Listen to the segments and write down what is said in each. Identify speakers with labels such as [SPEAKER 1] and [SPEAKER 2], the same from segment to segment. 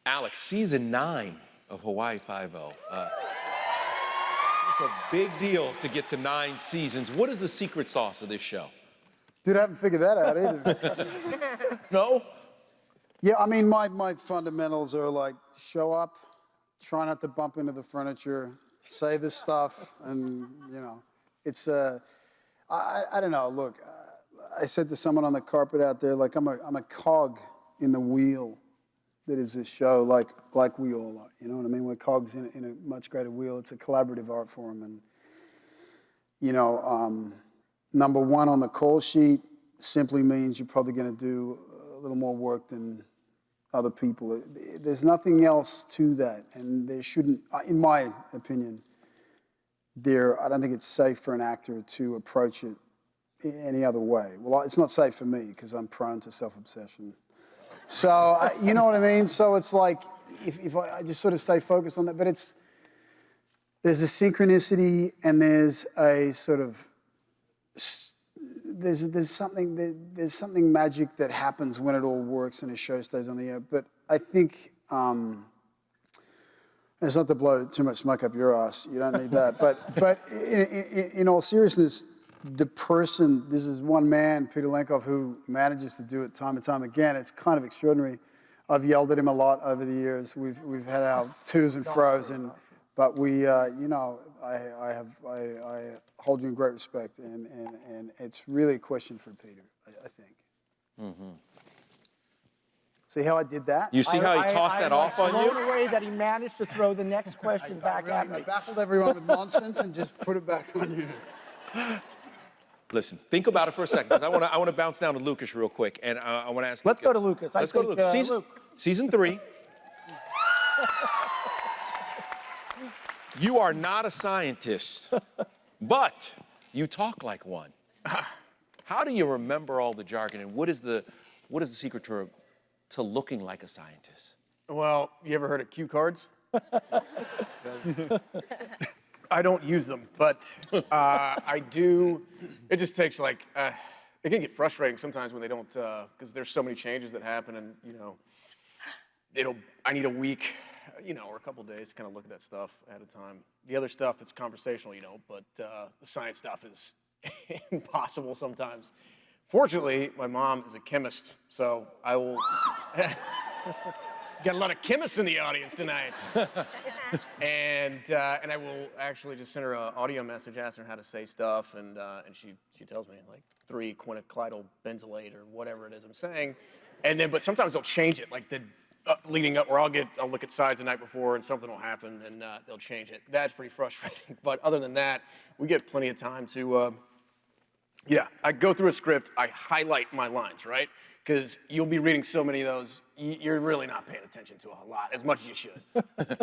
[SPEAKER 1] Alex, season 9 of Hawaii Five-0. It's a big deal to get to 9 seasons. What is the secret sauce of this show?
[SPEAKER 2] Dude, I haven't figured that out either.
[SPEAKER 1] No?
[SPEAKER 2] Yeah, I mean, my fundamentals are like show up, try not to bump into the furniture, say this stuff, and, you know, it's, I don't know, look, I said to someone on the carpet out there, like, I'm a cog in the wheel that is this show, like we all are, you know what I mean? We're cogs in a much greater wheel. It's a collaborative art form, and, you know, number one on the call sheet simply means you're probably going to do a little more work than other people. There's nothing else to that, and there shouldn't, in my opinion, I don't think it's safe for an actor to approach it any other way. Well, it's not safe for me because I'm prone to self-obsession. So, you know what I mean? So it's like, if I just sort of stay focused on that, but there's a synchronicity and there's a sort of, there's something magic that happens when it all works and a show stays on the air. But I think, it's not to blow too much smoke up your ass, you don't need that. But in all seriousness, this is one man, Peter Lenkov, who manages to do it time and time again. It's kind of extraordinary. I've yelled at him a lot over the years. We've had our twos and fros, but we, you know, I hold you in great respect, and it's really a question for Peter, I think. Mm-hmm. See how I did that?
[SPEAKER 1] You see how he tossed that off on you?
[SPEAKER 3] I'm blown away that he managed to throw the next question back at me.
[SPEAKER 2] I baffled everyone with nonsense and just put it back on you.
[SPEAKER 1] Listen, think about it for a second, because I want to bounce down to Lucas real quick, and I want to ask.
[SPEAKER 3] Let's go to Lucas.
[SPEAKER 1] Let's go to Lucas. Season 3. You are not a scientist, but you talk like one. How do you remember all the jargon, and what is the secret to looking like a scientist?
[SPEAKER 4] Well, you ever heard of cue cards? I don't use them, but I do. It just takes like, it can get frustrating sometimes when they don't, because there's so many changes that happen, and you know, I need a week, you know, or a couple days to kind of look at that stuff ahead of time. The other stuff that's conversational, you know, but the science stuff is impossible sometimes. Fortunately, my mom is a chemist, so I will. Got a lot of chemists in the audience tonight. and I will actually just send her an audio message, ask her how to say stuff, and she tells me like 3-quinaclidal benzylate or whatever it is I'm saying. And then, but sometimes they'll change it, like the leading up where I'll look at sides the night before and something will happen and they'll change it. That's pretty frustrating. But other than that, we get plenty of time to, yeah, I go through a script, I highlight my lines, right? Because you'll be reading so many of those, you're really not paying attention to a lot, as much as you should.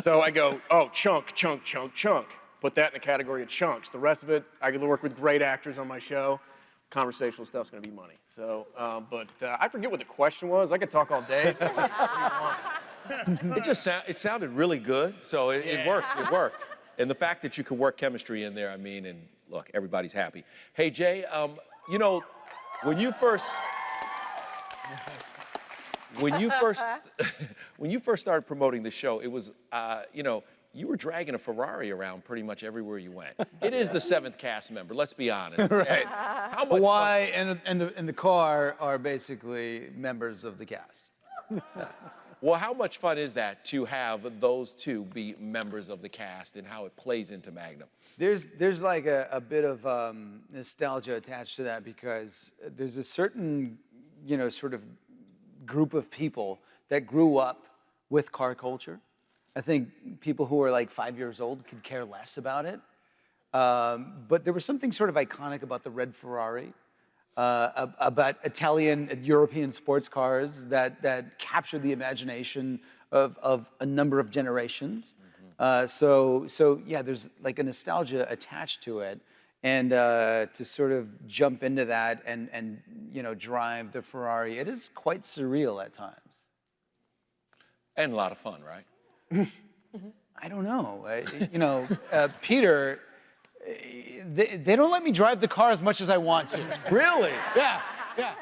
[SPEAKER 4] So I go, oh, chunk, chunk, chunk, chunk. Put that in the category of chunks. The rest of it, I get to work with great actors on my show. Conversational stuff's gonna be money. So, but I forget what the question was. I could talk all day.
[SPEAKER 1] It sounded really good, so it worked. And the fact that you could work chemistry in there, I mean, and look, everybody's happy. Hey, Jay, you know, when you first started promoting the show, it was, you know, you were dragging a Ferrari around pretty much everywhere you went. It is the 7th cast member, let's be honest.
[SPEAKER 5] Right.
[SPEAKER 1] How much
[SPEAKER 5] Hawaii and the car are basically members of the cast.
[SPEAKER 1] Well, how much fun is that to have those two be members of the cast and how it plays into Magnum?
[SPEAKER 5] There's like a bit of nostalgia attached to that because there's a certain, you know, sort of group of people that grew up with car culture. I think people who are like 5 years old could care less about it. But there was something sort of iconic about the red Ferrari, about Italian and European sports cars that captured the imagination of a number of generations. So yeah, there's like a nostalgia attached to it. And to sort of jump into that and you know, drive the Ferrari, it is quite surreal at times.
[SPEAKER 1] And a lot of fun, right?
[SPEAKER 5] I don't know. You know, Peter, they don't let me drive the car as much as I want to.
[SPEAKER 1] Really?
[SPEAKER 5] Yeah, yeah.